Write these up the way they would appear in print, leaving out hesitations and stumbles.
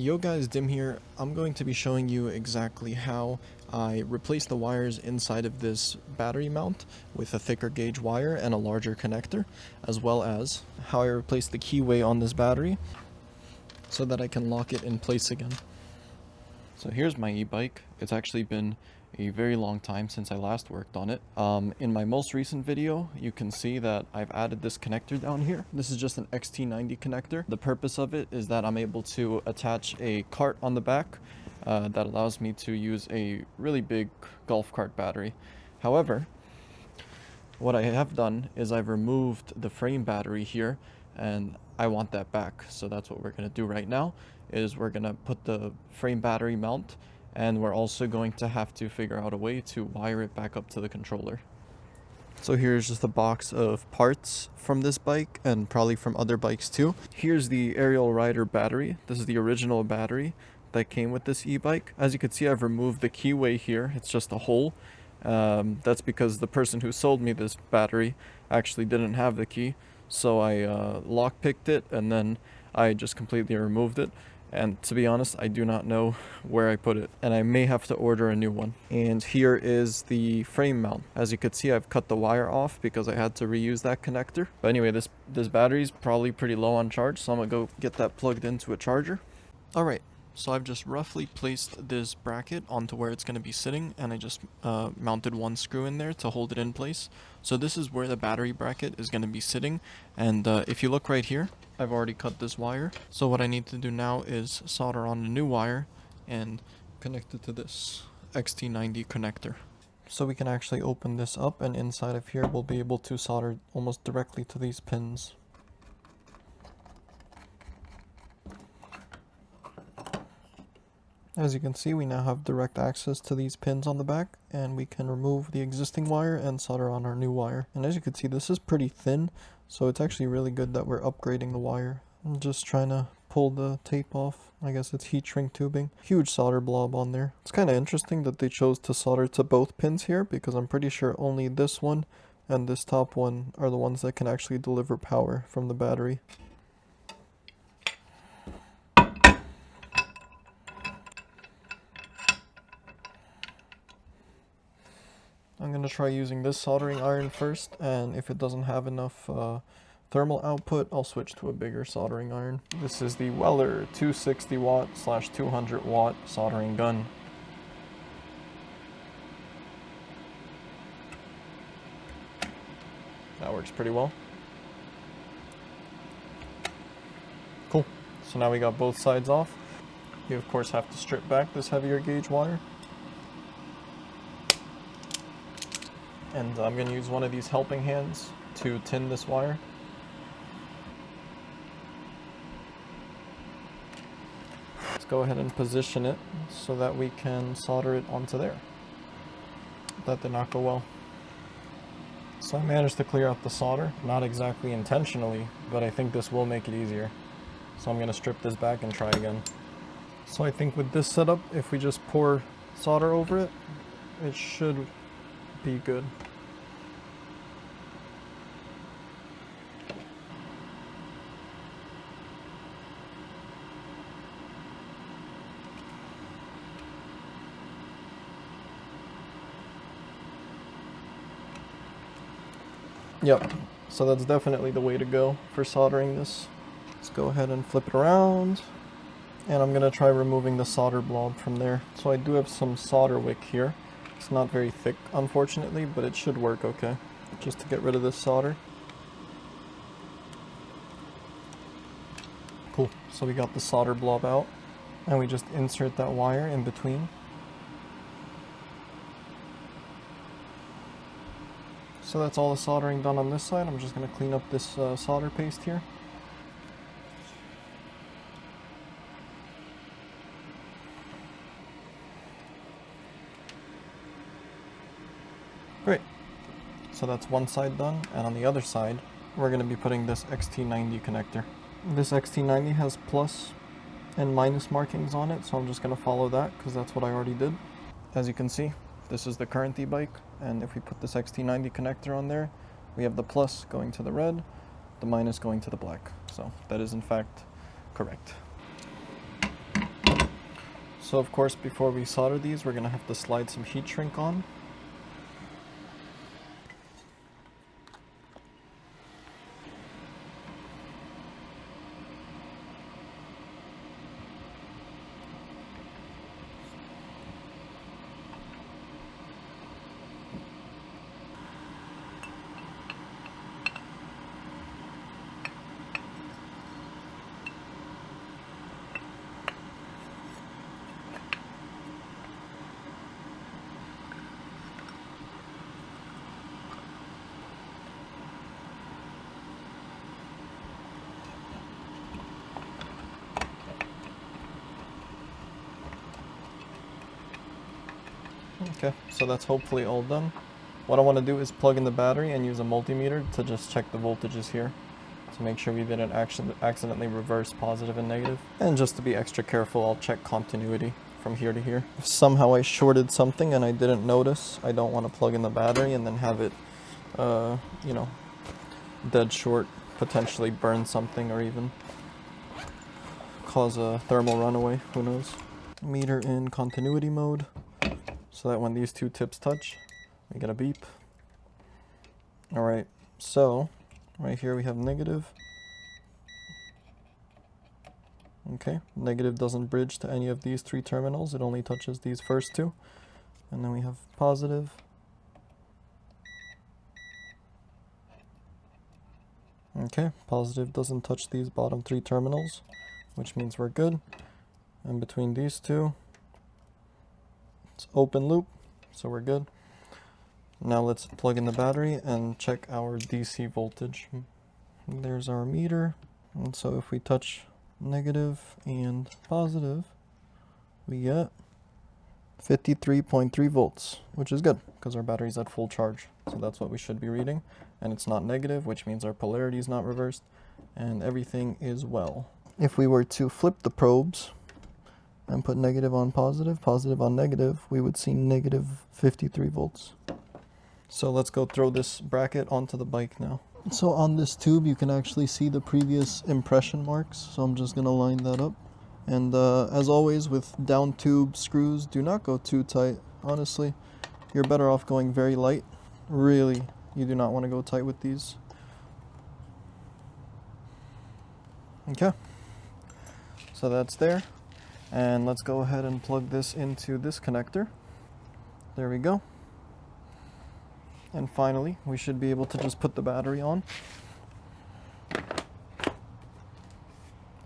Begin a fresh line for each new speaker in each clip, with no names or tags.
Yo guys, Dim here. I'm going to be showing you exactly how I replace the wires inside of this battery mount with a thicker gauge wire and a larger connector, as well as how I replace the keyway on this battery so that I can lock it in place again. So here's my e-bike. It's actually been a very long time since I last worked on it. In my most recent video, you can see that I've added this connector down here. This is just an XT90 connector. The purpose of it is that I'm able to attach a cart on the back that allows me to use a really big golf cart battery. However, what I have done is I've removed the frame battery here, and I want that back. So that's what we're going to do right now, is we're going to put the frame battery mount, and we're also going to have to figure out a way to wire it back up to the controller. So here's just a box of parts from this bike and probably from other bikes too. Here's the aerial rider battery. This is the original battery that came with this e-bike. As you can see, I've removed the keyway here. It's just a hole. That's because the person who sold me this battery actually didn't have the key. So I lockpicked it and then I just completely removed it. And to be honest, I do not know where I put it, and I may have to order a new one. And here is the frame mount. As you can see, I've cut the wire off because I had to reuse that connector. But anyway, this battery is probably pretty low on charge, so I'm gonna go get that plugged into a charger. Alright, so I've just roughly placed this bracket onto where it's going to be sitting, and I just mounted one screw in there to hold it in place. So this is where the battery bracket is going to be sitting, and if you look right here, I've already cut this wire. So what I need to do now is solder on a new wire and connect it to this XT90 connector. So we can actually open this up, and inside of here we'll be able to solder almost directly to these pins. As you can see, we now have direct access to these pins on the back, and we can remove the existing wire and solder on our new wire. And as you can see, this is pretty thin, so it's actually really good that we're upgrading the wire. I'm just trying to pull the tape off. I guess it's heat shrink tubing. Huge solder blob on there. It's kind of interesting that they chose to solder to both pins here, because I'm pretty sure only this one and this top one are the ones that can actually deliver power from the battery. I'm going to try using this soldering iron first, and if it doesn't have enough thermal output, I'll switch to a bigger soldering iron. This is the Weller 260 watt / 200 watt soldering gun. That works pretty well. Cool. So now we got both sides off. You of course have to strip back this heavier gauge wire. And I'm going to use one of these helping hands to tin this wire. Let's go ahead and position it so that we can solder it onto there. That did not go well. So I managed to clear out the solder, not exactly intentionally, but I think this will make it easier. So I'm going to strip this back and try again. So I think with this setup, if we just pour solder over it, it should be good. Yep, so that's definitely the way to go for soldering this. Let's go ahead and flip it around, and I'm gonna try removing the solder blob from there. So I do have some solder wick here. It's not very thick, unfortunately, but it should work okay, just to get rid of this solder. Cool, so we got the solder blob out, and we just insert that wire in between. So that's all the soldering done on this side. I'm just going to clean up this solder paste here. Great. So that's one side done, and on the other side, we're going to be putting this XT90 connector. This XT90 has plus and minus markings on it, so I'm just going to follow that because that's what I already did. As you can see, this is the current e-bike, and if we put this XT90 connector on there, we have the plus going to the red, the minus going to the black. So that is in fact correct. So of course, before we solder these, we're going to have to slide some heat shrink on. Okay, so that's hopefully all done. What I want to do is plug in the battery and use a multimeter to just check the voltages here, to make sure we didn't accidentally reverse positive and negative. And just to be extra careful, I'll check continuity from here to here. If somehow I shorted something and I didn't notice, I don't want to plug in the battery and then have it, you know, dead short, potentially burn something or even cause a thermal runaway, who knows. Meter in continuity mode, so that when these two tips touch, we get a beep. Alright, so right here we have negative. Okay, negative doesn't bridge to any of these three terminals, it only touches these first two. And then we have positive. Okay, positive doesn't touch these bottom three terminals, which means we're good. And between these two, it's open loop, so we're good. Now let's plug in the battery and check our DC voltage. There's our meter. And so if we touch negative and positive, we get 53.3 volts, which is good because our battery's at full charge. So that's what we should be reading. And it's not negative, which means our polarity is not reversed and everything is well. If we were to flip the probes and put negative on positive, positive on negative, we would see negative 53 volts. So let's go throw this bracket onto the bike now. So on this tube, you can actually see the previous impression marks. So I'm just gonna line that up. And as always with Downtube screws, do not go too tight. Honestly, you're better off going very light. Really, you do not want to go tight with these. Okay, so that's there. And let's go ahead and plug this into this connector. There we go. And finally, we should be able to just put the battery on.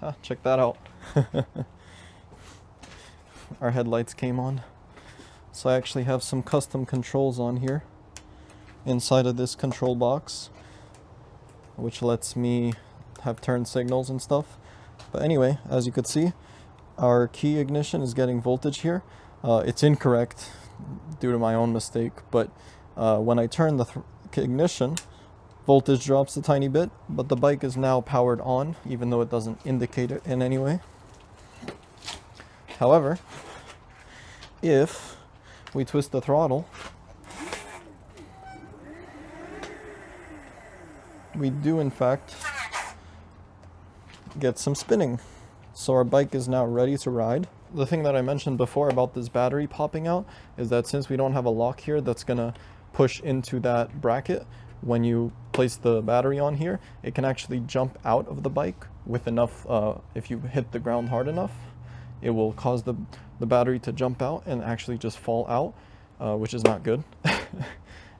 Ah, check that out. Our headlights came on. So I actually have some custom controls on here inside of this control box, which lets me have turn signals and stuff. But anyway, as you could see, our key ignition is getting voltage here. It's incorrect due to my own mistake, but when I turn the ignition, voltage drops a tiny bit, but the bike is now powered on, even though it doesn't indicate it in any way. However, if we twist the throttle, we do in fact get some spinning. So our bike is now ready to ride. The thing that I mentioned before about this battery popping out is that since we don't have a lock here that's gonna push into that bracket, when you place the battery on here, it can actually jump out of the bike with enough, if you hit the ground hard enough, it will cause the battery to jump out and actually just fall out, which is not good.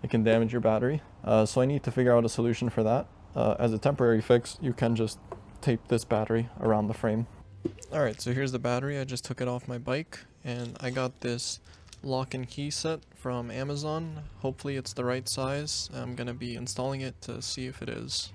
It can damage your battery. So I need to figure out a solution for that. As a temporary fix, you can just tape this battery around the frame. Alright, so here's the battery. I just took it off my bike and I got this lock and key set from Amazon. Hopefully it's the right size. I'm gonna be installing it to see if it is.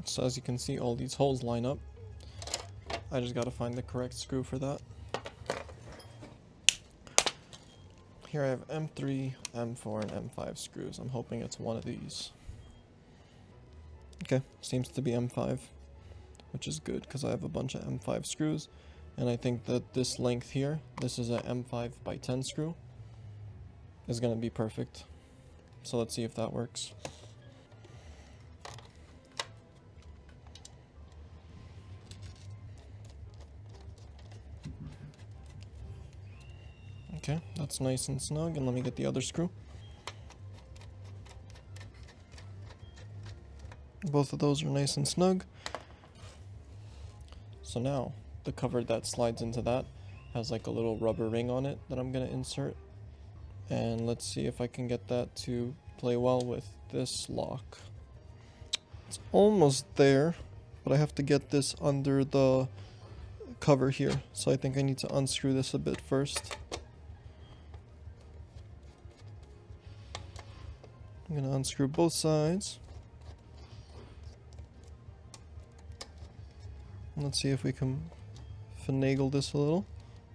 So as you can see, all these holes line up. I just gotta find the correct screw for that. Here I have M3, M4, and M5 screws. I'm hoping it's one of these. Okay, seems to be M5, which is good because I have a bunch of M5 screws. And I think that this length here, this is a M5 by 10 screw, is going to be perfect. So let's see if that works. Okay, that's nice and snug, and let me get the other screw. Both of those are nice and snug. So now, the cover that slides into that has like a little rubber ring on it that I'm going to insert. And let's see if I can get that to play well with this lock. It's almost there, but I have to get this under the cover here. So I think I need to unscrew this a bit first. I'm going to unscrew both sides. Let's see if we can finagle this a little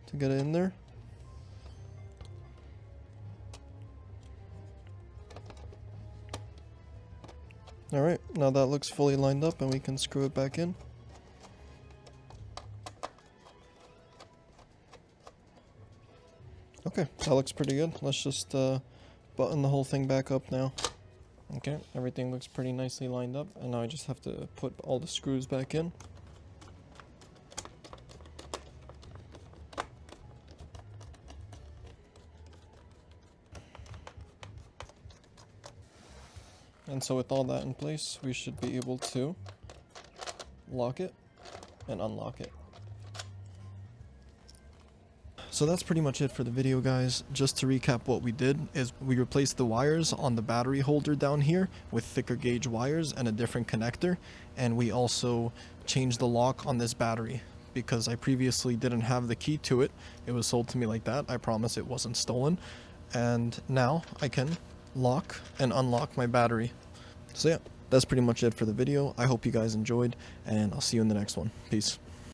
to get it in there. Alright, now that looks fully lined up and we can screw it back in. Okay, that looks pretty good. Let's just button the whole thing back up now. Okay, everything looks pretty nicely lined up, and now I just have to put all the screws back in. And so with all that in place, we should be able to lock it and unlock it. So that's pretty much it for the video, guys. Just to recap, what we did is we replaced the wires on the battery holder down here with thicker gauge wires and a different connector, and we also changed the lock on this battery because I previously didn't have the key to it. It was sold to me like that. I promise it wasn't stolen. And now I can lock and unlock my battery. So yeah, that's pretty much it for the video. I hope you guys enjoyed, and I'll see you in the next one. Peace.